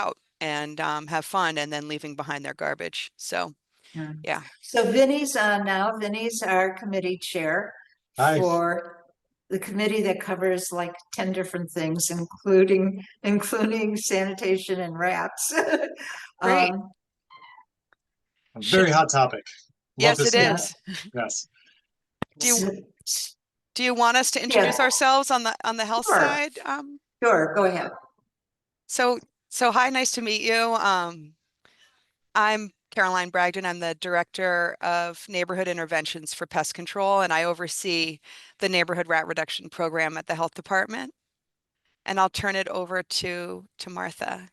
out and have fun, and then leaving behind their garbage. So, Yeah. yeah. So Vinny's on now. Vinny's our committee chair Hi. for the committee that covers like 10 different things, including sanitation and rats. Great. A very hot topic. Love Yes, to it see is. Yes. Do you want us to introduce ourselves on the health side? Sure, go ahead. So hi, nice to meet you. I'm Caroline Bragdon. I'm the Director of Neighborhood Interventions for Pest Control, and I oversee the Neighborhood Rat Reduction Program at the Health Department. And I'll turn it over to Martha.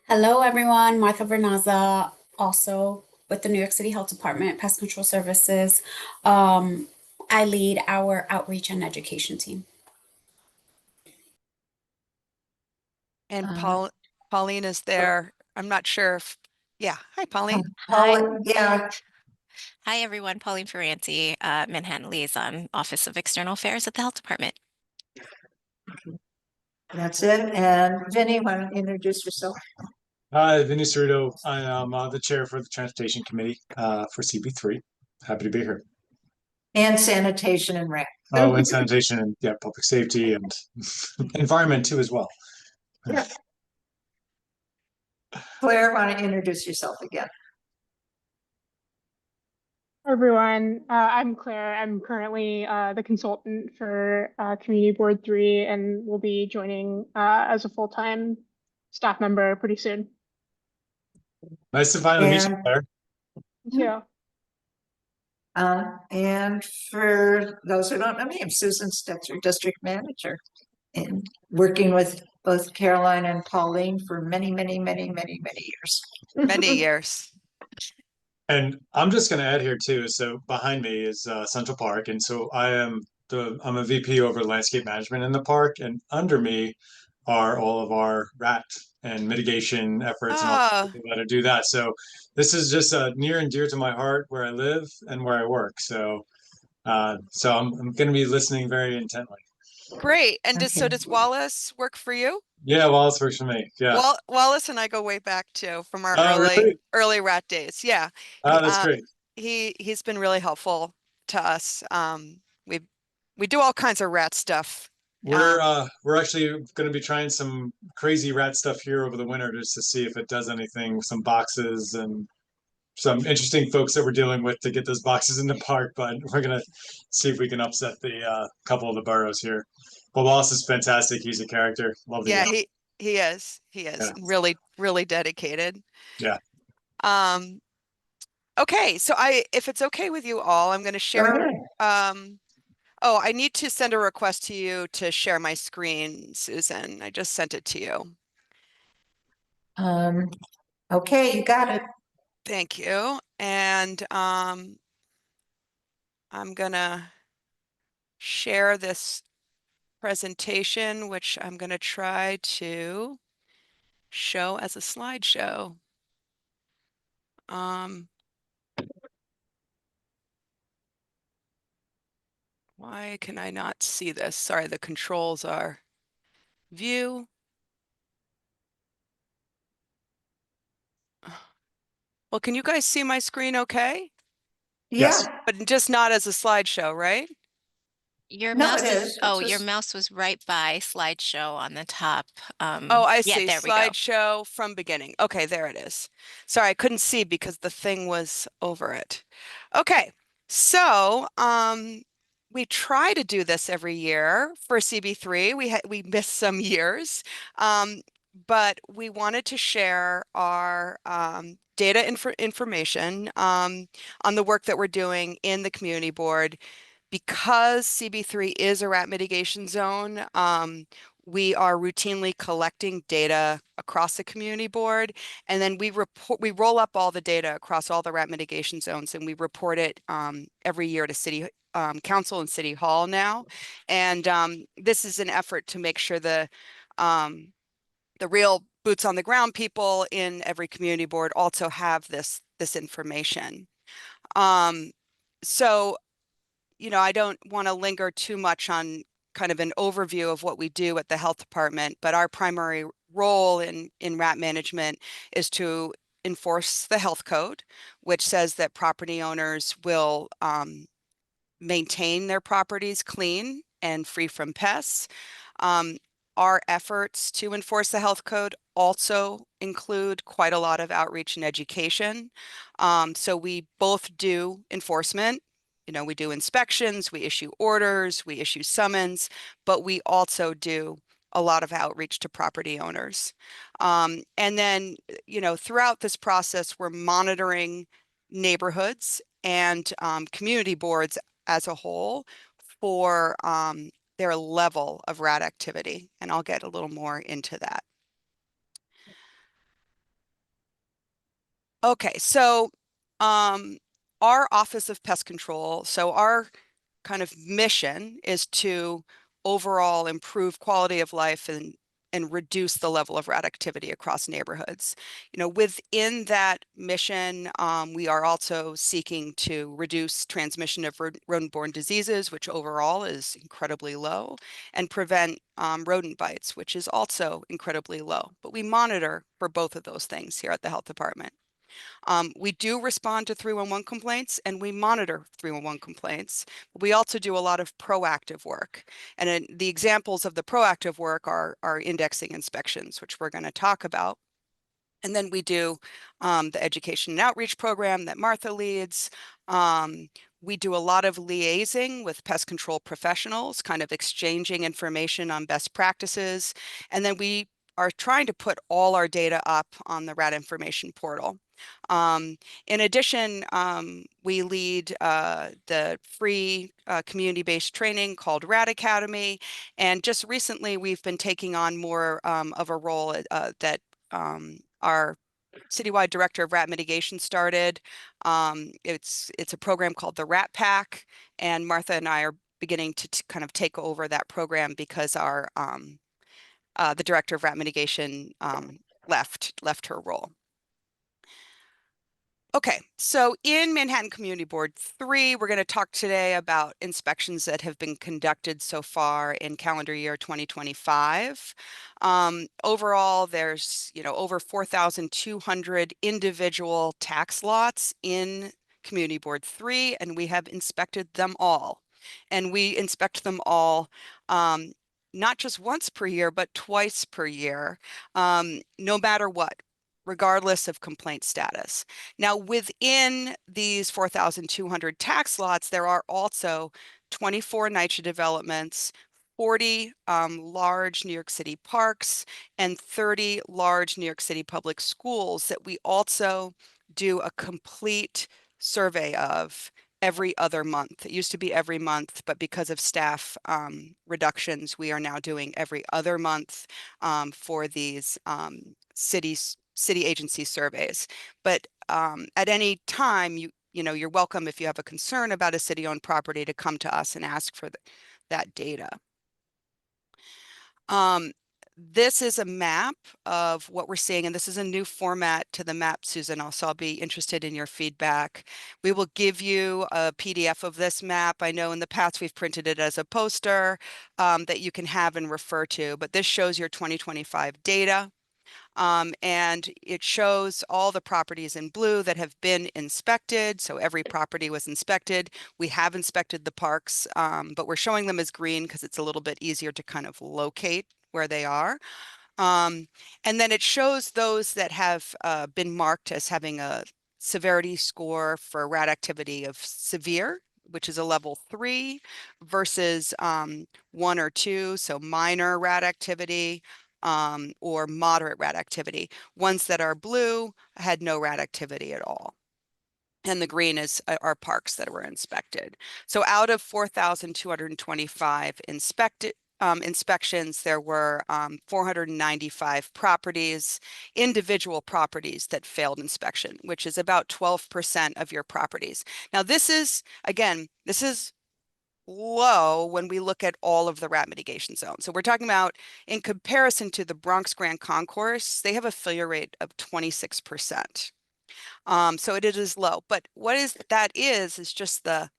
Hello, everyone. Martha Vernaza, also with the New York City Health Department, Pest Control Services. I lead our outreach and education team. And Pauline is there. I'm not sure if, yeah. Hi, Pauline. Pauline, yeah. Hi, everyone. Pauline Ferranti, Manhattan Liaison, Office of External Affairs at the Health Department. That's it. And Vinny, why don't you introduce yourself? Hi, Vinny Cerruto. I am the chair for the Transportation Committee for CB3. Happy to be here. And sanitation and rec. Oh, and sanitation and public safety and environment too as well. Yeah. Claire, why don't you introduce yourself again? Hi, everyone. I'm Claire. I'm currently the consultant for Community Board 3 and will be joining as a full-time staff member pretty soon. Nice to finally meet you, Claire. Thank you. And for those who don't know me, I'm Susan Stetzer, District Manager, and working with both Caroline and Pauline for many, many, many, many, many years. Many years. And I'm just going to add here too. So behind me is Central Park, and so I'm a VP over landscape management in the park, and under me are all of our rat and mitigation efforts and all the people that do that. So this is just near and dear to my heart where I live and where I work. So I'm going to be listening very intently. Great. And does Wallace work for you? Yeah, Wallace works for me. Yeah. Wallace and I go way back too, from our early rat days. Yeah. Oh, that's great. He's been really helpful to us. We do all kinds of rat stuff. We're actually going to be trying some crazy rat stuff here over the winter just to see if it does anything. Some boxes and some interesting folks that we're dealing with to get those boxes in the park, but we're going to see if we can upset the couple of the burrows here. But Wallace is fantastic. He's a character. Love the guy. He is. Yeah. Really dedicated. Yeah. Okay, so if it's okay with you all, I'm going to share. Oh, I need to send a request to you to share my screen, Susan. I just sent it to you. Okay, you got it. Thank you. And I'm gonna share this presentation, which I'm gonna try to show as a slideshow. Why can I not see this? Sorry, the controls are view. Well, can you guys see my screen okay? Yes. But just not as a slideshow, right? Your mouse your mouse was right by slideshow on the top. Oh, I see. There Slideshow from beginning. Okay, there it is. Sorry, I couldn't see because the thing was over it. Okay, so we try to do this every year for CB3. We missed some years, but we wanted to share our data information on the work that we're doing in the community board. Because CB3 is a rat mitigation zone, we are routinely collecting data across the community board, and then we roll up all the data across all the rat mitigation zones, and we report it every year to City Council and City Hall now. And this is an effort to make sure the real boots on the ground people in every community board also have this information. So I don't want to linger too much on kind of an overview of what we do at the health department, but our primary role in rat management is to enforce the health code, which says that property owners will maintain their properties clean and free from pests. Um, our efforts to enforce the health code also include quite a lot of outreach and education. So we both do enforcement. You know, we do inspections, we issue orders, we issue summons, but we also do a lot of outreach to property owners. And then, you know, throughout this process, we're monitoring neighborhoods and community boards as a whole for their level of rat activity. And I'll get a little more into that. Okay, so our Office of Pest Control, so our kind of mission is to overall improve quality of life and reduce the level of rat activity across neighborhoods. You know, within that mission, we are also seeking to reduce transmission of rodent-borne diseases, which overall is incredibly low, and prevent rodent bites, which is also incredibly low. But we monitor for both of those things here at the health department. We do respond to 311 complaints and we monitor 311 complaints. We also do a lot of proactive work. And the examples of the proactive work are indexing inspections, which we're going to talk about. And then we do the education and outreach program that Martha leads. We do a lot of liaising with pest control professionals, kind of exchanging information on best practices. And then we are trying to put all our data up on the rat information portal. In addition, we lead the free community-based training called Rat Academy. And just recently, we've been taking on more of a role that our citywide director of rat mitigation started. It's a program called the Rat Pack, and Martha and I are beginning to kind of take over that program because our the director of rat mitigation left her role. Okay, so in Manhattan Community Board 3, we're going to talk today about inspections that have been conducted so far in calendar year 2025. Overall, there's, you know, over 4,200 individual tax lots in Community Board 3, and we have inspected them all. And we inspect them all not just once per year, but twice per year, no matter what, regardless of complaint status. Now, within these 4,200 tax lots, there are also 24 NYCHA developments, 40 large New York City parks, and 30 large New York City public schools that we also do a complete survey of every other month. It used to be every month, but because of staff reductions, we are now doing every other month for these city agency surveys. But at any time, you know, you're welcome if you have a concern about a city-owned property to come to us and ask for that data. This is a map of what we're seeing, and this is a new format to the map, Susan. Also, I'll be interested in your feedback. We will give you a PDF of this map. I know in the past we've printed it as a poster that you can have and refer to, but this shows your 2025 data. And it shows all the properties in blue that have been inspected. So every property was inspected. We have inspected the parks, but we're showing them as green because it's a little bit easier to kind of locate where they are. And then it shows those that have been marked as having a severity score for rat activity of severe, which is a level 3, versus 1 or 2, so minor rat activity, or moderate rat activity. Ones that are blue had no rat activity at all. And the green is our parks that were inspected. So out of 4,225 inspections, there were 495 properties, individual properties that failed inspection, which is about 12% of your properties. Now, this is, again, this is low when we look at all of the rat mitigation zones. So we're talking about, in comparison to the Bronx Grand Concourse, they have a failure rate of 26%. So it is low, but that is just the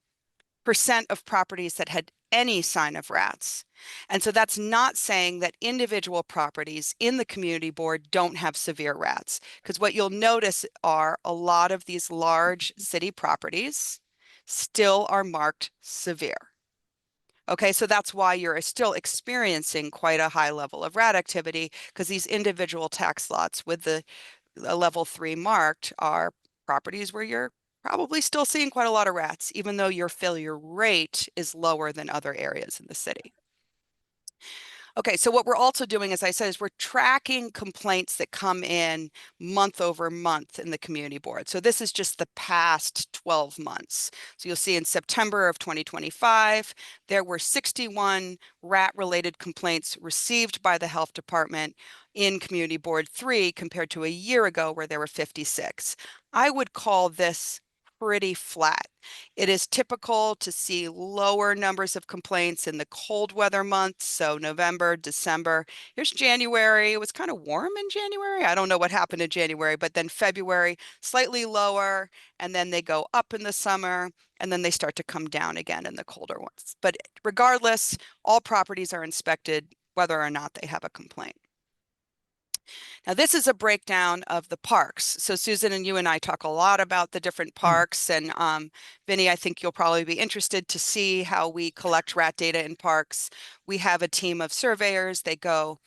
percent of properties that had any sign of rats. And so that's not saying that individual properties in the community board don't have severe rats, because what you'll notice are a lot of these large city properties still are marked severe. Okay, so that's why you're still experiencing quite a high level of rat activity, because these individual tax lots with the level 3 marked are properties where you're probably still seeing quite a lot of rats, even though your failure rate is lower than other areas in the city. Okay, so what we're also doing, as I said, is we're tracking complaints that come in month over month in the community board. So this is just the past 12 months. So you'll see in September of 2025, there were 61 rat-related complaints received by the health department in community board 3 compared to a year ago where there were 56. I would call this pretty flat. It is typical to see lower numbers of complaints in the cold weather months, so November, December. Here's January. It was kind of warm in January. I don't know what happened in January, but then February, slightly lower, and then they go up in the summer, and then they start to come down again in the colder ones. But regardless, all properties are inspected whether or not they have a complaint. Now, this is a breakdown of the parks. So Susan and you and I talk a lot about the different parks. And Vinny, I think you'll probably be interested to see how we collect rat data in parks. We have a team of surveyors. They go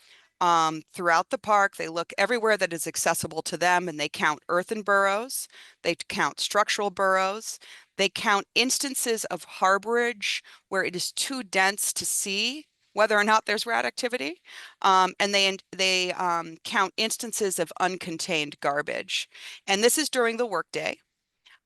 throughout the park. They look everywhere that is accessible to them, and they count earthen burrows. They count structural burrows. They count instances of harborage where it is too dense to see whether or not there's rat activity. And they count instances of uncontained garbage. And this is during the workday.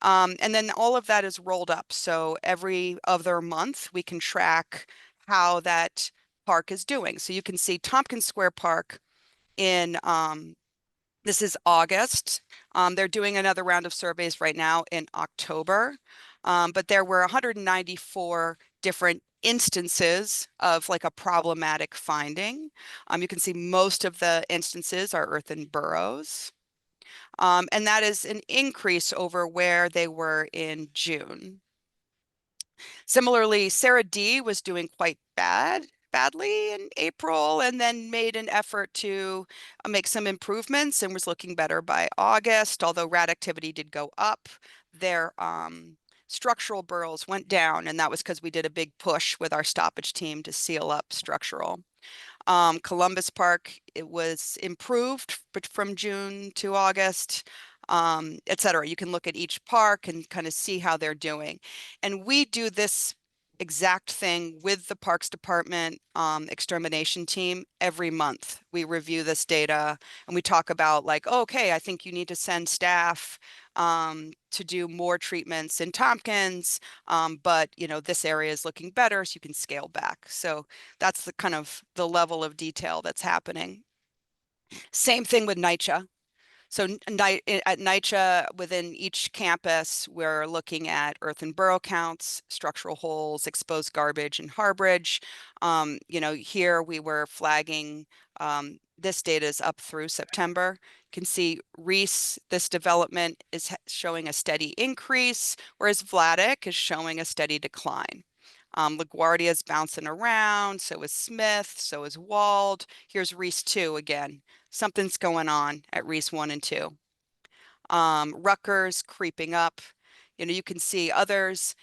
And then all of that is rolled up. So every other month, we can track how that park is doing. So you can see Tompkins Square Park in this is August. They're doing another round of surveys right now in October. But there were 194 different instances of like a problematic finding. You can see most of the instances are earthen burrows. And that is an increase over where they were in June. Similarly, Sarah D was doing quite badly in April, and then made an effort to make some improvements and was looking better by August. Although rat activity did go up, their structural burrows went down, and that was because we did a big push with our stoppage team to seal up structural. Columbus Park, it was improved, but from June to August, et cetera. You can look at each park and kind of see how they're doing. And we do this exact thing with the Parks Department extermination team every month. We review this data and we talk about like, oh, okay, I think you need to send staff to do more treatments in Tompkins, but you know, this area is looking better, so you can scale back. So that's the kind of the level of detail that's happening. Same thing with NYCHA. So at NYCHA, within each campus, we're looking at earthen burrow counts, structural holes, exposed garbage, and harborage. You know, here we were flagging, this data is up through September. You can see Reese, this development is showing a steady increase, whereas Vladeck is showing a steady decline. LaGuardia is bouncing around, so is Smith, so is Wald. Here's Reese 2 again. Something's going on at Reese 1 and 2. Rutgers creeping up. You know, you can see others.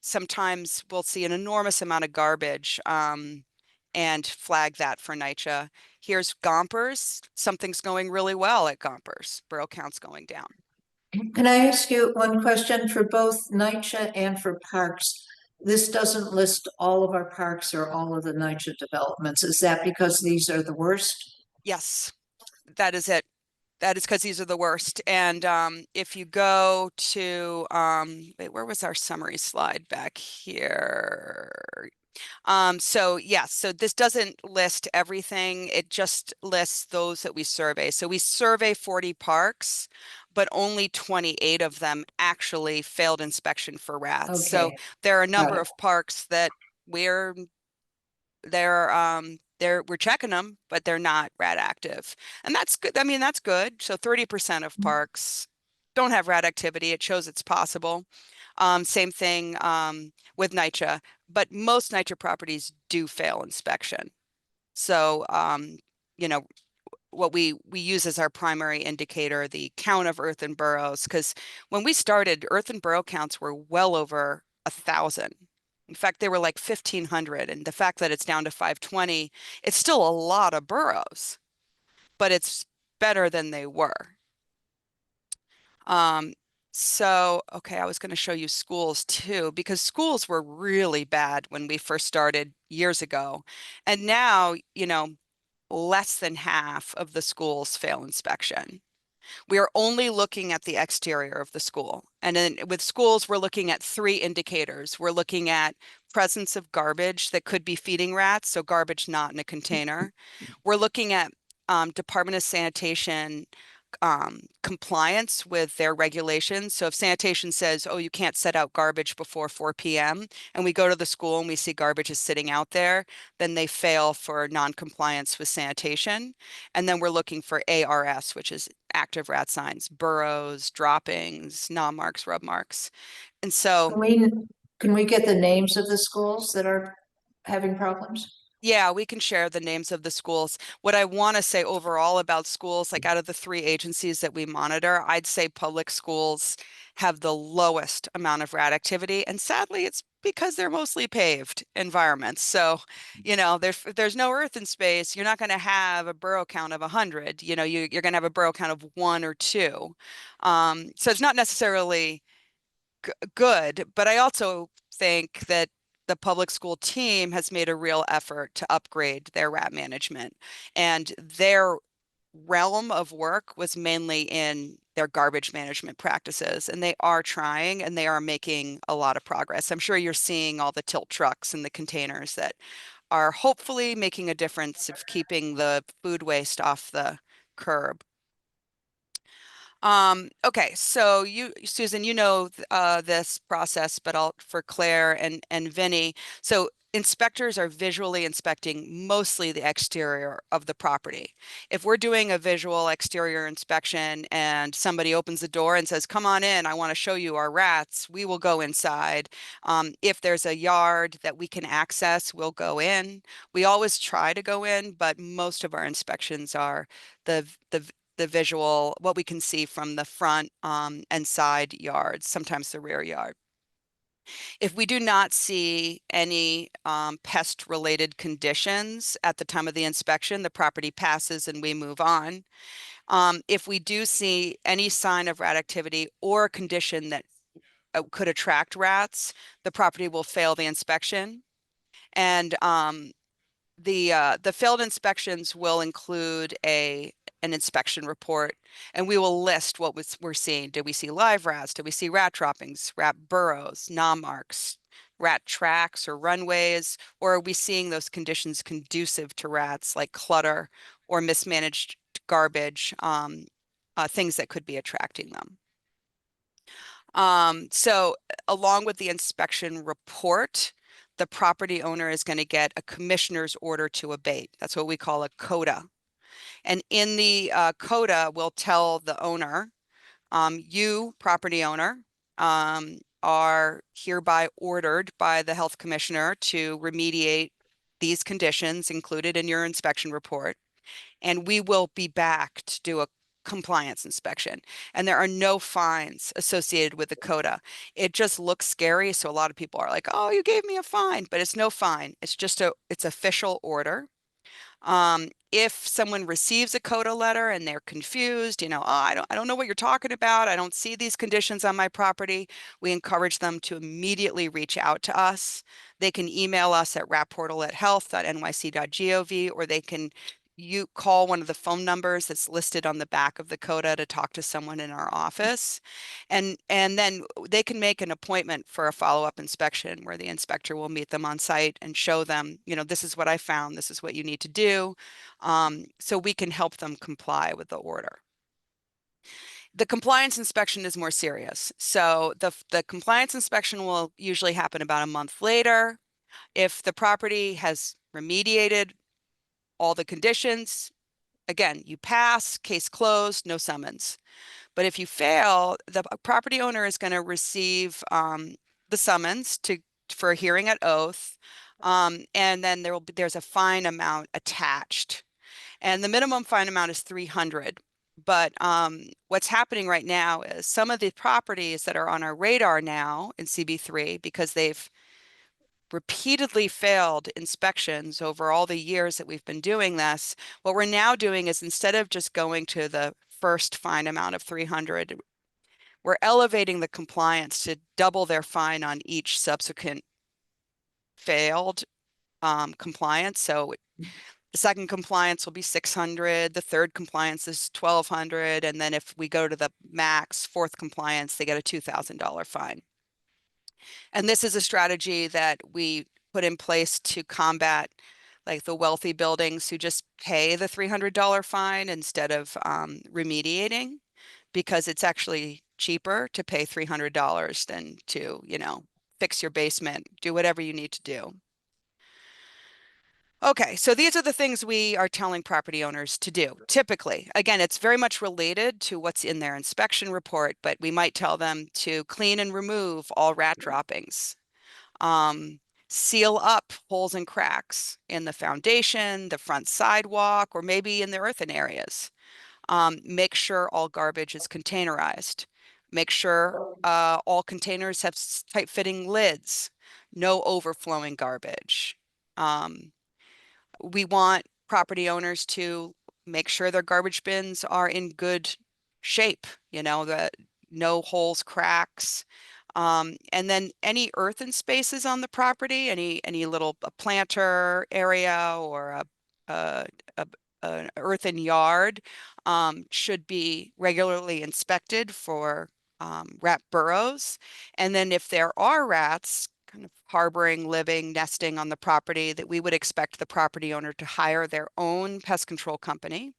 Sometimes we'll see an enormous amount of garbage and flag that for NYCHA. Here's Gompers. Something's going really well at Gompers. Burrow count's going down. Can I ask you one question for both NYCHA and for parks? This doesn't list all of our parks or all of the NYCHA developments. Is that because these are the worst? Yes, that is it. That is because these are the worst. And if you go to, wait, where was our summary slide back here? So yes, so this doesn't list everything. It just lists those that we survey. So we survey 40 parks, but only 28 of them actually failed inspection for rats. So Okay, there are a got number it. of parks that we're we're checking them, but they're not rat active. And that's good. I mean, that's good. So 30% of parks don't have rat activity. It shows it's possible. Same thing with NYCHA, but most NYCHA properties do fail inspection. So, you know, what we use as our primary indicator, the count of earthen burrows, because when we started, earthen burrow counts were well over 1,000. In fact, they were like 1,500, and the fact that it's down to 520, it's still a lot of burrows, but it's better than they were. Um, so, okay, I was going to show you schools too, because schools were really bad when we first started years ago. And now, less than half of the schools fail inspection. We are only looking at the exterior of the school. And then with schools, we're looking at three indicators. We're looking at presence of garbage that could be feeding rats, so garbage not in a container. We're looking at Department of Sanitation compliance with their regulations. So if sanitation says, oh, you can't set out garbage before 4 p.m., and we go to the school and we see garbage is sitting out there, then they fail for non-compliance with sanitation. And then we're looking for ARS, which is active rat signs, burrows, droppings, gnaw marks, rub marks. And so, Can we get the names of the schools that are having problems? yeah, we can share the names of the schools. What I want to say overall about schools, like out of the three agencies that we monitor, I'd say public schools have the lowest amount of rat activity. And sadly, it's because they're mostly paved environments. So, there's no earth in space. You're not going to have a burrow count of 100. You're going to have a burrow count of one or two. So it's not necessarily good, but I also think that the public school team has made a real effort to upgrade their rat management, and their realm of work was mainly in their garbage management practices, and they are trying and they are making a lot of progress. I'm sure you're seeing all the tilt trucks and the containers that are hopefully making a difference of keeping the food waste off the curb. Okay, so Susan, this process, but for Claire and Vinny. So inspectors are visually inspecting mostly the exterior of the property. If we're doing a visual exterior inspection and somebody opens the door and says, "Come on in, I want to show you our rats," we will go inside. If there's a yard that we can access, we'll go in. We always try to go in, but most of our inspections are the visual, what we can see from the front and side yards, sometimes the rear yard. If we do not see any pest-related conditions at the time of the inspection, the property passes and we move on. If we do see any sign of rat activity or a condition that could attract rats, the property will fail the inspection. And the failed inspections will include an inspection report, and we will list what we're seeing. Did we see live rats? Did we see rat droppings, rat burrows, gnaw marks, rat tracks or runways? Or are we seeing those conditions conducive to rats, like clutter or mismanaged garbage, things that could be attracting them? So along with the inspection report, the property owner is going to get a commissioner's order to abate. That's what we call a coda. And in the coda, we'll tell the owner, you, property owner, are hereby ordered by the health commissioner to remediate these conditions included in your inspection report, and we will be back to do a compliance inspection. And there are no fines associated with the coda. It just looks scary, so a lot of people are like, "Oh, you gave me a fine," but it's no fine. It's just it's official order. If someone receives a coda letter and they're confused, "Oh, I don't know what you're talking about. I don't see these conditions on my property," we encourage them to immediately reach out to us. They can email us at rapportal@health.nyc.gov, or they can you call one of the phone numbers that's listed on the back of the coda to talk to someone in our office. And then they can make an appointment for a follow-up inspection where the inspector will meet them on site and show them, this is what I found, this is what you need to do. So we can help them comply with the order. The compliance inspection is more serious. So the compliance inspection will usually happen about a month later. If the property has remediated all the conditions, again, you pass, case closed, no summons. But if you fail, the property owner is going to receive the summons for a hearing at oath. And then there's a fine amount attached. And the minimum fine amount is 300. But what's happening right now is some of the properties that are on our radar now in CB3, because they've repeatedly failed inspections over all the years that we've been doing this, what we're now doing is instead of just going to the first fine amount of 300, we're elevating the compliance to double their fine on each subsequent failed compliance. So the second compliance will be 600, the third compliance is 1,200, and then if we go to the max fourth compliance, they get a $2,000 fine. And this is a strategy that we put in place to combat like the wealthy buildings who just pay the $300 fine instead of remediating, because it's actually cheaper to pay $300 than to, fix your basement, do whatever you need to do. Okay, so these are the things we are telling property owners to do. Typically, again, it's very much related to what's in their inspection report, but we might tell them to clean and remove all rat droppings. Seal up holes and cracks in the foundation, the front sidewalk, or maybe in the earthen areas. Make sure all garbage is containerized. Make sure all containers have tight-fitting lids, no overflowing garbage. We want property owners to make sure their garbage bins are in good shape, the no holes, cracks. And then any earthen spaces on the property, any little planter area or a, a an earthen yard should be regularly inspected for rat burrows. And then if there are rats kind of harboring, living, nesting on the property, that we would expect the property owner to hire their own pest control company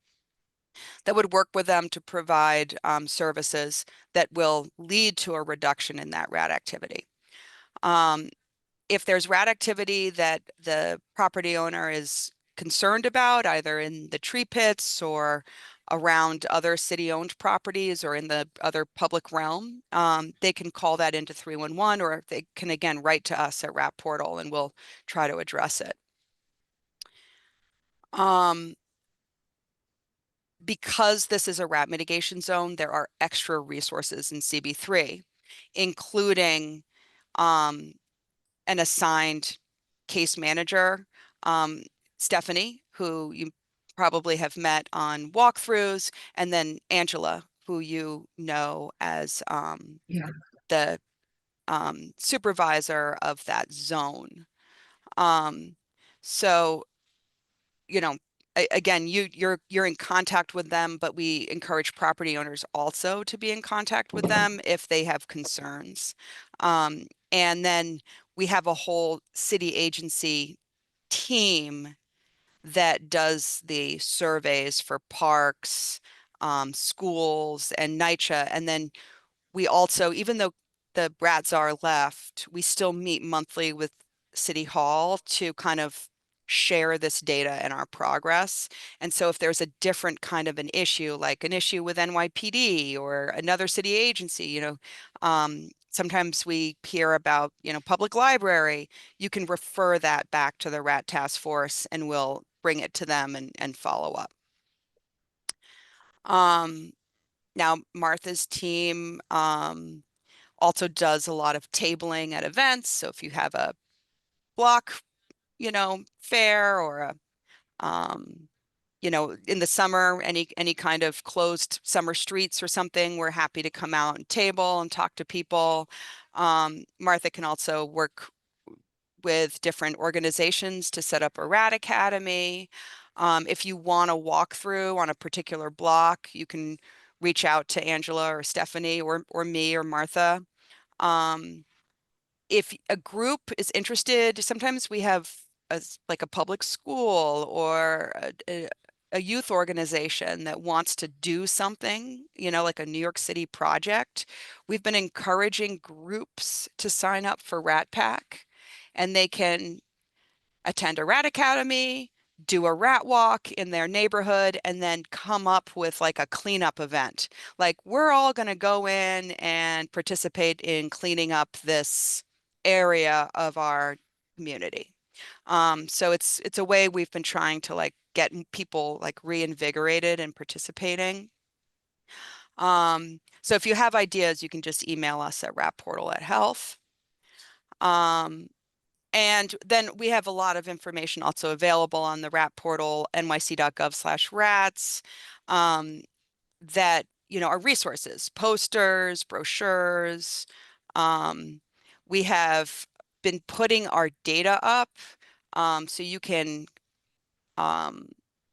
that would work with them to provide services that will lead to a reduction in that rat activity. If there's rat activity that the property owner is concerned about, either in the tree pits or around other city-owned properties or in the other public realm, they can call that into 311, or they can, again, write to us at Rat Portal and we'll try to address it. Because this is a rat mitigation zone, there are extra resources in CB3, including an assigned case manager, Stephanie, who you probably have met on walkthroughs, and then Angela, who you know as Yeah. the supervisor of that zone. So, again, you're in contact with them, but we encourage property owners also to be in contact with them if they have concerns. And then we have a whole city agency team that does the surveys for parks, schools, and NYCHA. And then we also, even though the rats are left, we still meet monthly with City Hall to kind of share this data and our progress. And so if there's a different kind of an issue, like an issue with NYPD or another city agency, sometimes we hear about, public library, you can refer that back to the Rat Task Force and we'll bring it to them and follow up. Now, Martha's team also does a lot of tabling at events. So if you have a block, fair or in the summer, any kind of closed summer streets or something, we're happy to come out and table and talk to people. Martha can also work with different organizations to set up a rat academy. If you want to walk through on a particular block, you can reach out to Angela or Stephanie or me or Martha. If a group is interested, sometimes we have like a public school or a youth organization that wants to do something, like a New York City project. We've been encouraging groups to sign up for Rat Pack, and they can attend a rat academy, do a rat walk in their neighborhood and then come up with like a cleanup event. Like we're all going to go in and participate in cleaning up this area of our community. So it's a way we've been trying to like get people like reinvigorated and participating. So if you have ideas, you can just email us at rapportal@health. Um, and then we have a lot of information also available on the rat portal, nyc.gov/rats, that, are resources, posters, brochures. We have been putting our data up, so you can um,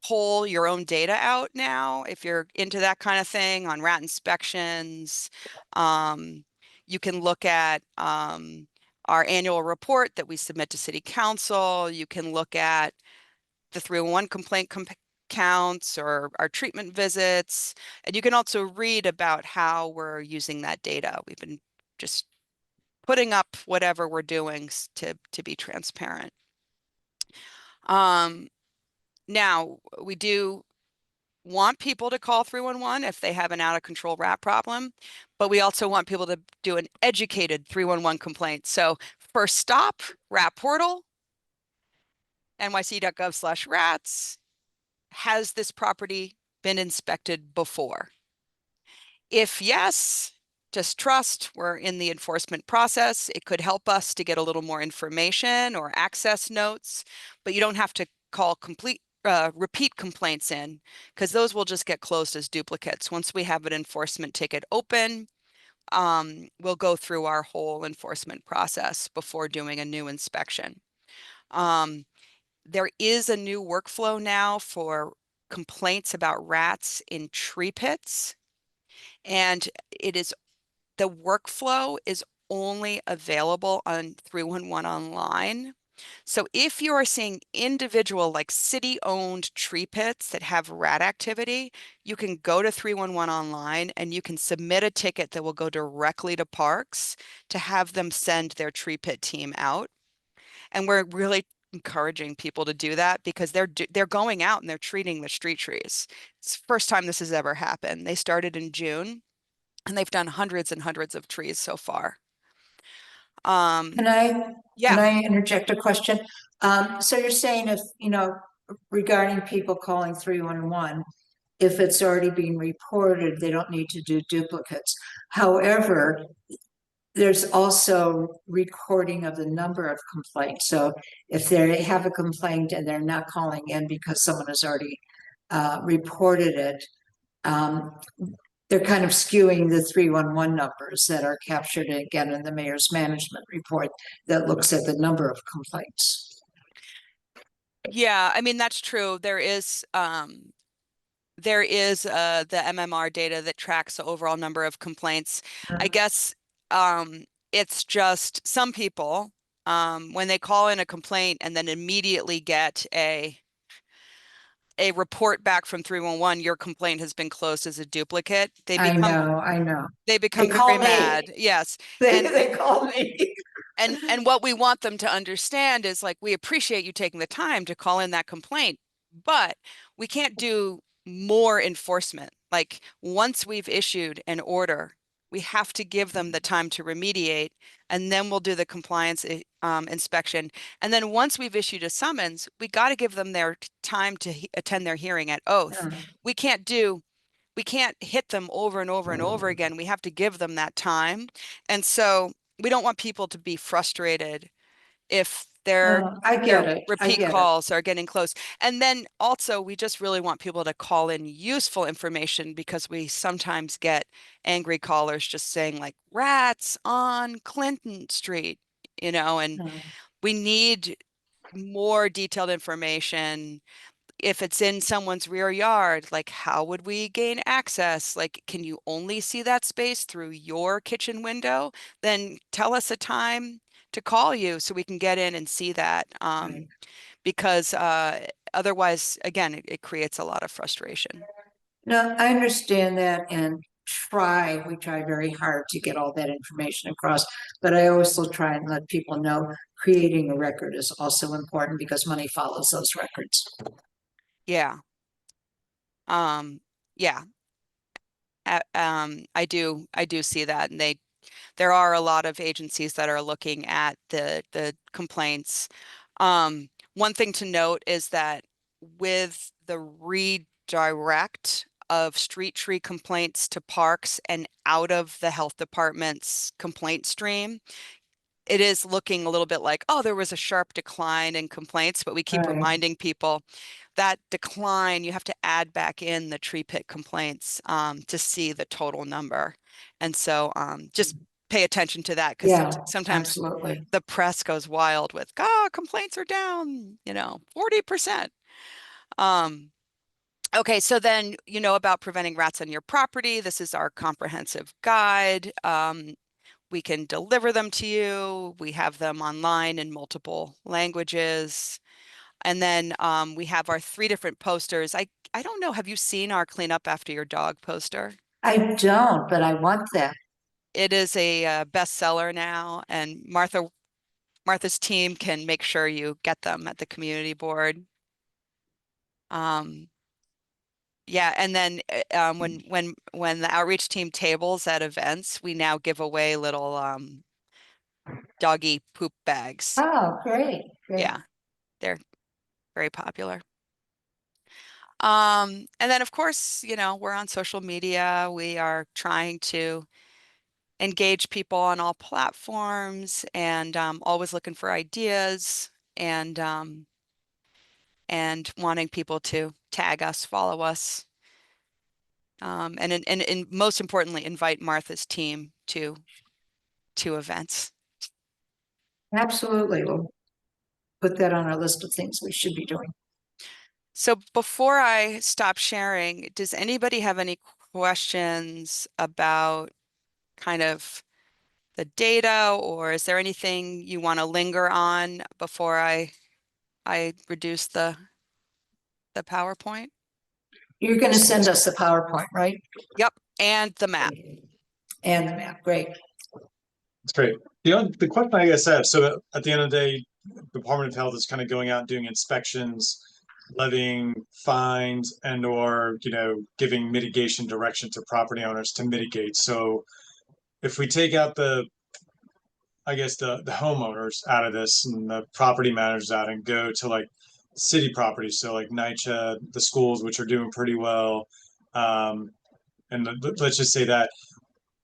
pull your own data out now if you're into that kind of thing on rat inspections. Um, you can look at our annual report that we submit to City Council. You can look at the 311 complaint counts or our treatment visits. And you can also read about how we're using that data. We've been just putting up whatever we're doing to be transparent. Now, we do want people to call 311 if they have an out of control rat problem, but we also want people to do an educated 311 complaint. So first stop, rat portal, nyc.gov/rats. Has this property been inspected before? If yes, just trust we're in the enforcement process. It could help us to get a little more information or access notes, but you don't have to call repeat complaints in, because those will just get closed as duplicates. Once we have an enforcement ticket open, we'll go through our whole enforcement process before doing a new inspection. There is a new workflow now for complaints about rats in tree pits, and the workflow is only available on 311 online. So if you are seeing individual, like city-owned tree pits that have rat activity, you can go to 311 online and you can submit a ticket that will go directly to Parks to have them send their tree pit team out. And we're really encouraging people to do that because they're going out and they're treating the street trees. It's the first time this has ever happened. They started in June and they've done hundreds and hundreds of trees so far. Can I, Yeah. can I interject a question? So you're saying if, regarding people calling 311, if it's already being reported, they don't need to do duplicates. However, there's also recording of the number of complaints. So if they have a complaint and they're not calling in because someone has already reported it, they're kind of skewing the 311 numbers that are captured again in the mayor's management report that looks at the number of complaints. Yeah, I mean, that's true. There is the MMR data that tracks the overall number of complaints. I guess it's just some people when they call in a complaint and then immediately get a report back from 311, your complaint has been closed as a duplicate. I know. They They become call very me. mad. Yes. They call me. And what we want them to understand is like, we appreciate you taking the time to call in that complaint, but we can't do more enforcement. Like once we've issued an order, we have to give them the time to remediate, and then we'll do the compliance inspection. And then once we've issued a summons, we got to give them their time to attend their hearing at oath. We can't hit them over and over and over again. We have to give them that time. And so we don't want people to be frustrated if their I get it. I repeat get it. calls are getting close. And then also, we just really want people to call in useful information, because we sometimes get angry callers just saying like rats on Clinton Street, and we need more detailed information. If it's in someone's rear yard, like how would we gain access? Like, can you only see that space through your kitchen window? Then tell us a time to call you so we can get in and see that. Right. Because otherwise, again, it creates a lot of frustration. No, I understand that. And we try very hard to get all that information across. But I also try and let people know creating a record is also important because money follows those records. Yeah. Yeah. I do see that, and there are a lot of agencies that are looking at the complaints. One thing to note is that with the redirect of street tree complaints to parks and out of the health department's complaint stream, it is looking a little bit like, oh, there was a sharp decline in complaints, but we keep Right. reminding people that decline, you have to add back in the tree pit complaints to see the total number. And so just pay attention to that, because Yeah, sometimes absolutely. the press goes wild with, oh, complaints are down, 40%. Okay, so then you know about preventing rats on your property. This is our comprehensive guide. We can deliver them to you. We have them online in multiple languages. And then we have our 3 different posters. I don't know, have you seen our clean up after your dog poster? I don't, but I want that. It is a bestseller now, and Martha's team can make sure you get them at the community board. Yeah, and then when the outreach team tables at events, we now give away little doggy poop bags. Oh, great, great. Yeah, they're very popular. And then of course, we're on social media. We are trying to engage people on all platforms, and always looking for ideas, and wanting people to tag us, follow us, and most importantly, invite Martha's team to events. Absolutely. We'll put that on our list of things we should be doing. So before I stop sharing, does anybody have any questions about kind of the data, or is there anything you want to linger on before I reduce the PowerPoint? You're going to send us the PowerPoint, right? Yep, and the map. And the map, great. That's great. The question I guess I have, so at the end of the day, Department of Health is kind of going out doing inspections, levying fines, and or giving mitigation direction to property owners to mitigate. So if we take out I guess the homeowners out of this and the property managers out and go to like city properties, so like NYCHA, the schools, which are doing pretty well, and let's just say that,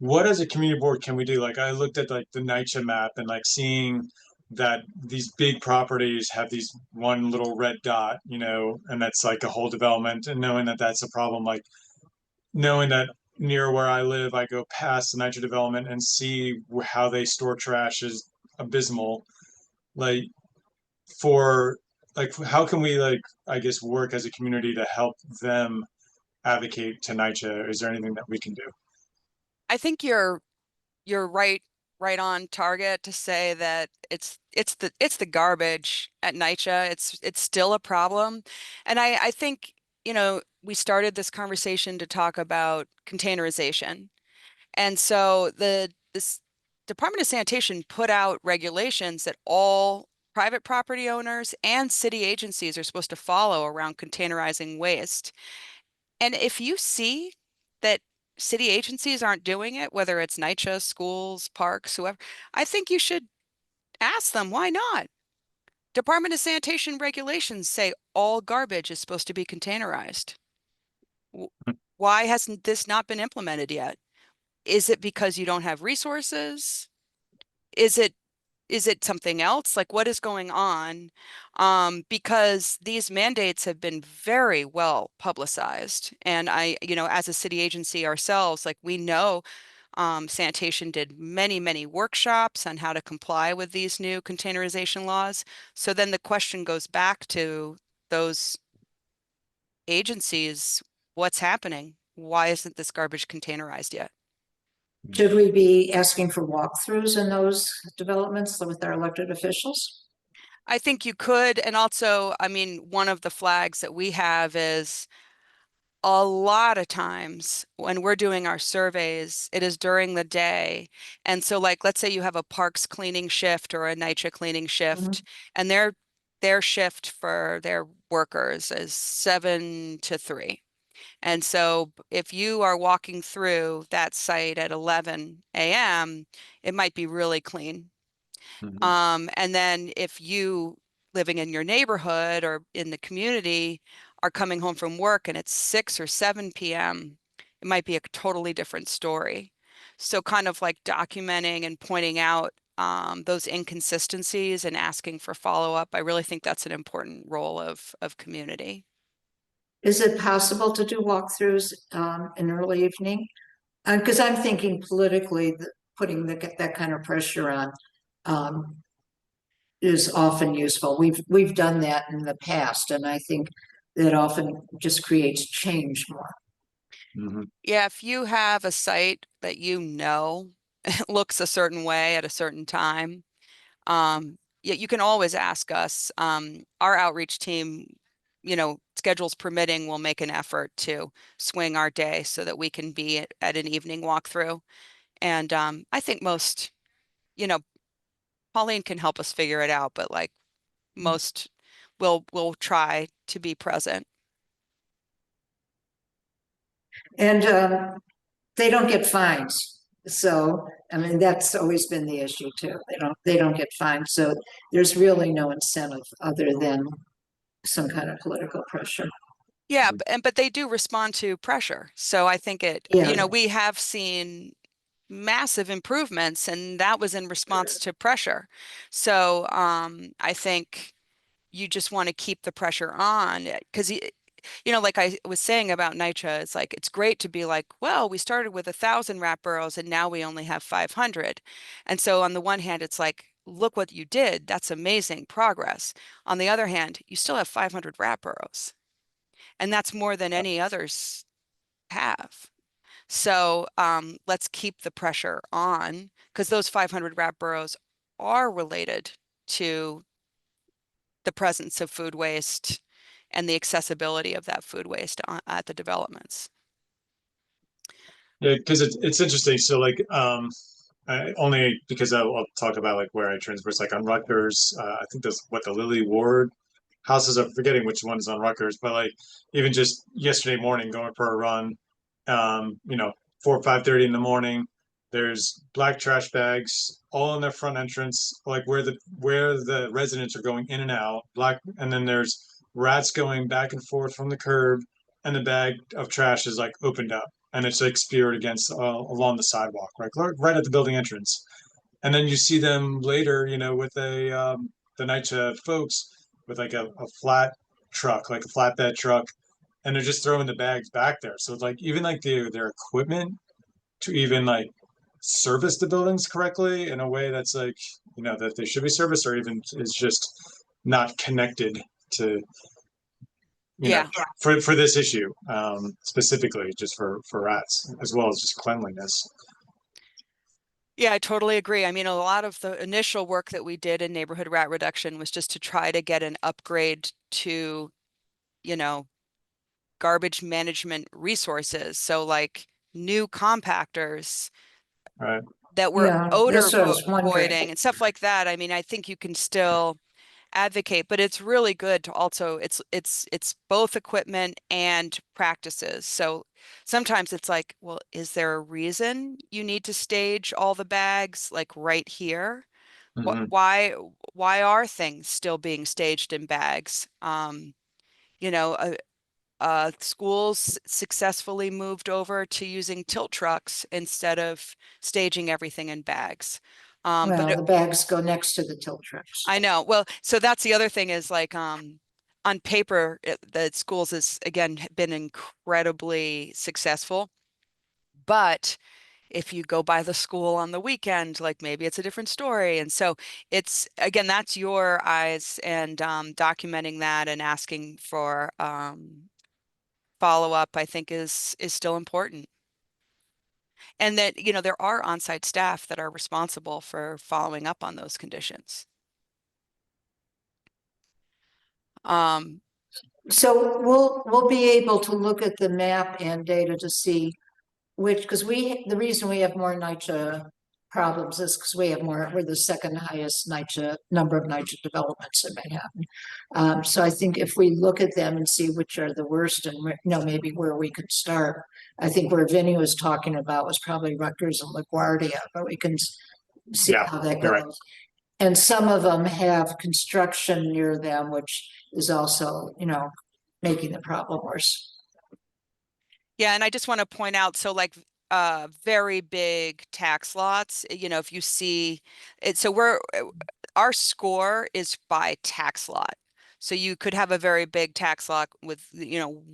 what as a community board can we do? Like I looked at like the NYCHA map and like seeing that these big properties have these one little red dot, and that's like a whole development, and knowing that that's a problem, like knowing that near where I live, I go past the NYCHA development and see how they store trash is abysmal. Like for like how can we like I guess work as a community to help them advocate to NYCHA? Is there anything that we can do? I think you're right on target to say that it's the garbage at NYCHA. It's still a problem. And I think, we started this conversation to talk about containerization. And so this Department of Sanitation put out regulations that all private property owners and city agencies are supposed to follow around containerizing waste. And if you see that city agencies aren't doing it, whether it's NYCHA, schools, parks, whoever, I think you should ask them, why not? Department of Sanitation regulations say all garbage is supposed to be containerized. Why hasn't this not been implemented yet? Is it because you don't have resources? Is it something else? Like, what is going on? Because these mandates have been very well publicized. And as a city agency ourselves, like we know, sanitation did many, many workshops on how to comply with these new containerization laws. So then the question goes back to those agencies, what's happening? Why isn't this garbage containerized yet? Should we be asking for walkthroughs in those developments with our elected officials? I think you could. And also, I mean, one of the flags that we have is a lot of times when we're doing our surveys, it is during the day. And so like let's say you have a parks cleaning shift or a NYCHA cleaning shift, Mhm. and their shift for their workers is 7 to 3. And so if you are walking through that site at 11 a.m., it might be really clean. Mhm. And then if you living in your neighborhood or in the community are coming home from work and it's 6 or 7 p.m., it might be a totally different story. So kind of like documenting and pointing out those inconsistencies and asking for follow-up. I really think that's an important role of community. Is it possible to do walkthroughs in early evening? Because I'm thinking politically, putting that kind of pressure on um, is often useful. We've done that in the past, and I think that often just creates change more. Mhm. Yeah, if you have a site that you know looks a certain way at a certain time, yeah, you can always ask us. Our outreach team, schedules permitting, will make an effort to swing our day so that we can be at an evening walkthrough. And I think most, you know, Pauline can help us figure it out, but like most will try to be present. And they don't get fines. So, I mean, that's always been the issue too. They don't get fined. So there's really no incentive other than some kind of political pressure. Yeah, but they do respond to pressure. So I think Yeah. we have seen massive improvements, and that was in response to pressure. So I think you just want to keep the pressure on because like I was saying about NYCHA, it's like it's great to be like, well, we started with 1,000 rat burrows and now we only have 500. And so on the one hand, it's like, look what you did. That's amazing progress. On the other hand, you still have 500 rat burrows, and that's more than any others have. So let's keep the pressure on because those 500 rat burrows are related to the presence of food waste and the accessibility of that food waste at the developments. Yeah, because it's interesting. So like only because I'll talk about like where I transverse, like on Rutgers. I think that's what the Lily Ward houses. I'm forgetting which one's on Rutgers, but like even just yesterday morning going for a run, you know, 4 or 5:30 in the morning. There's black trash bags all in their front entrance, like where the residents are going in and out. Black, and then there's rats going back and forth from the curb, and the bag of trash is like opened up, and it's like speared against along the sidewalk, right at the building entrance. And then you see them later, with the NYCHA folks with like a flat truck, like a flatbed truck, and they're just throwing the bags back there. So it's like even like their equipment to even like service the buildings correctly in a way that's like that they should be serviced, or even is just not connected to you know Yeah. for this issue specifically just for rats as well as just cleanliness. Yeah, I totally agree. I mean, a lot of the initial work that we did in neighborhood rat reduction was just to try to get an upgrade to, you know, garbage management resources. So like new compactors Right. that were Yeah, odor that's what I was wondering. voiding and stuff like that. I mean, I think you can still advocate, but it's really good to also it's both equipment and practices. So sometimes it's like, well, is there a reason you need to stage all the bags like right here? What Hmm. why are things still being staged in bags? You know, schools successfully moved over to using tilt trucks instead of staging everything in bags. But Well, the bags go next to the tilt trucks. I know. Well, so that's the other thing is like on paper, the schools has again been incredibly successful. But if you go by the school on the weekend, like maybe it's a different story. And so it's again, that's your eyes and documenting that and asking for follow up, I think is still important. And that, there are on-site staff that are responsible for following up on those conditions. Um, So we'll be able to look at the map and data to see which, because the reason we have more NYCHA problems is because we're the second highest NYCHA, number of NYCHA developments in Manhattan. So I think if we look at them and see which are the worst and, maybe where we could start. I think where Vinny was talking about was probably Rutgers and LaGuardia, but we can see Yeah, how that you're right. goes. And some of them have construction near them, which is also, making the problem worse. Yeah, and I just want to point out, so like very big tax lots, if you see it, so our score is by tax lot. So you could have a very big tax lot with,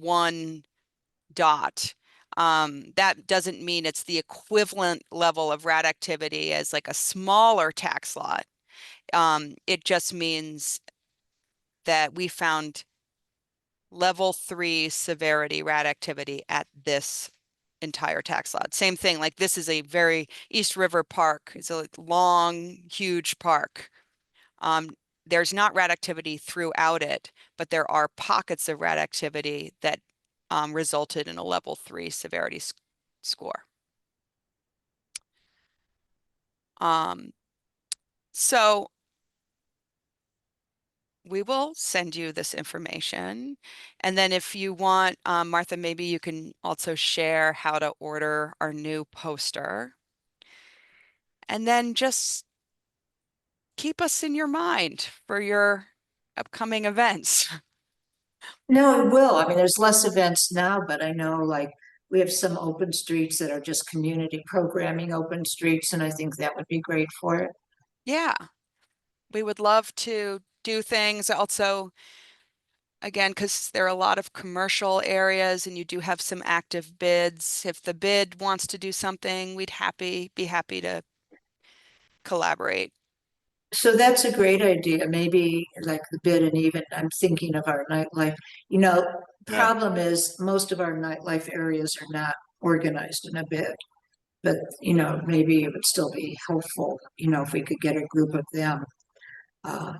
one dot. That doesn't mean it's the equivalent level of rat activity as like a smaller tax lot. It just means that we found level 3 severity rat activity at this entire tax lot. Same thing, like this is a very East River Park. It's a long, huge park. There's not rat activity throughout it, but there are pockets of rat activity that resulted in a level 3 severity score. So we will send you this information. And then if you want, Martha, maybe you can also share how to order our new poster. And then just keep us in your mind for your upcoming events. No, it will. I mean, there's less events now, but I know like we have some open streets that are just community programming open streets, and I think that would be great for it. Yeah, we would love to do things also, again, because there are a lot of commercial areas and you do have some active bids. If the bid wants to do something, we'd be happy to collaborate. So that's a great idea. Maybe like the bid, and even I'm thinking of our nightlife. Yeah. Problem is most of our nightlife areas are not organized in a bid. But, maybe it would still be helpful, if we could get a group of them. Uh,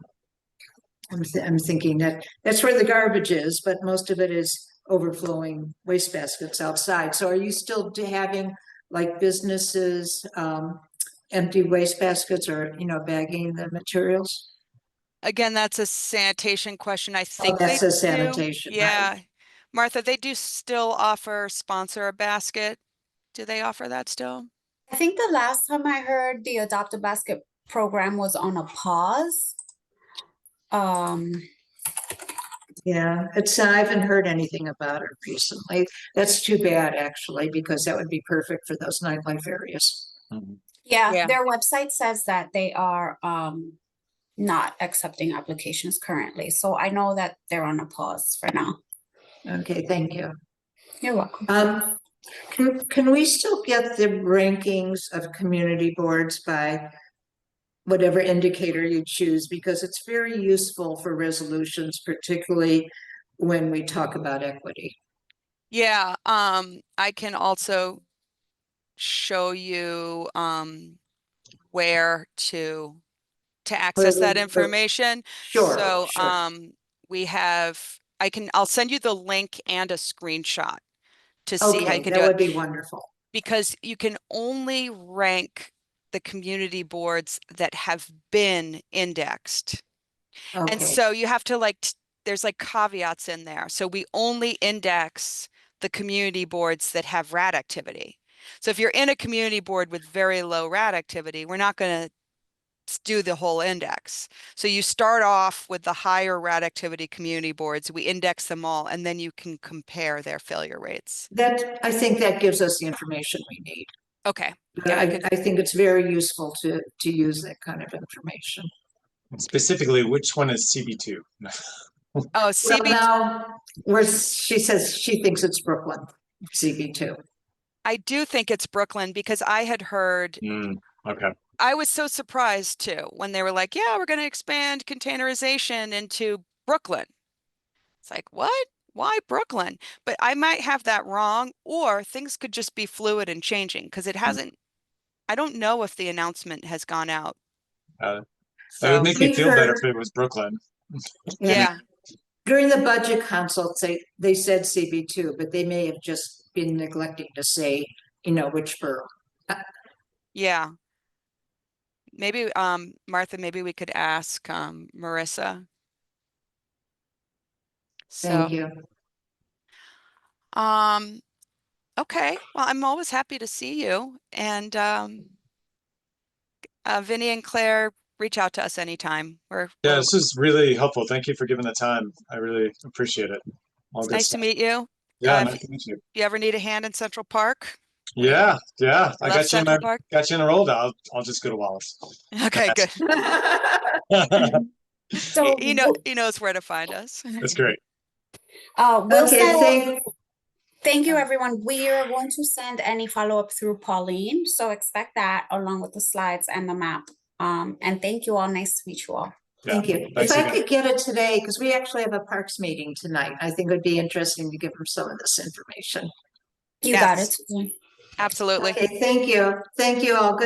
I'm thinking that that's where the garbage is, but most of it is overflowing waste baskets outside. So are you still having like businesses, empty waste baskets or, bagging the materials? Again, that's a sanitation question. I Oh, think that's they a do. sanitation, right? Yeah. Martha, they do still offer sponsor a basket. Do they offer that still? I think the last time I heard the Adopt a Basket program was on a pause. Um, Yeah, I haven't heard anything about it recently. That's too bad, actually, because that would be perfect for those nightlife areas. Mhm. yeah, Yeah. their website says that they are not accepting applications currently. So I know that they're on a pause for now. Okay, thank you. You're welcome. Can we still get the rankings of community boards by whatever indicator you choose? Because it's very useful for resolutions, particularly when we talk about equity. Yeah, I can also show you where to access that information. Sure, So sure. I'll send you the link and a screenshot to see how you Okay, can that do it, would be wonderful. because you can only rank the community boards that have been indexed. And Okay, so you have to there's like caveats in there. So we only index the community boards that have rat activity. So if you're in a community board with very low rat activity, we're not going to do the whole index. So you start off with the higher rat activity community boards, we index them all, and then you can compare their failure rates. I think that gives us the information we need. Okay. Yeah, I can. I think it's very useful to use that kind of information. And specifically, which one is CB2? Oh, Well, CB. now, she says she thinks it's Brooklyn, CB2. I do think it's Brooklyn, because I had heard, Okay. I was so surprised too when they were like, yeah, we're going to expand containerization into Brooklyn. It's like, what? Why Brooklyn? But I might have that wrong, or things could just be fluid and changing, because it hasn't, I don't know if the announcement has gone out. It would So, make me We feel better heard, if it was Brooklyn. yeah, yeah. During the budget consult, they said CB2, but they may have just been neglecting to say, which borough. Yeah. Maybe, Martha, maybe we could ask, Marissa. Thank So, you. okay. Well, I'm always happy to see you. And, Vinny and Claire, reach out to us anytime. Yeah, this is really helpful. Thank you for giving the time. I really appreciate it. All It's good nice to stuff. meet you. Yeah, If nice to meet you. you ever need a hand in Central Park, Yeah, yeah. I love got you in Central Park. a roll. I'll just go to Wallace. Okay, good. So He knows where to find us. That's great. we'll Okay, send. Thank you, everyone. We are going to send any follow-up through Pauline, so expect that along with the slides and the map. And thank you all. Nice to meet you all. Yeah, Thank you. thanks If I again. could get it today, because we actually have a parks meeting tonight, I think it would be interesting to give them some of this information. You got Yes. it. Absolutely. Okay, thank you. Thank you all. Good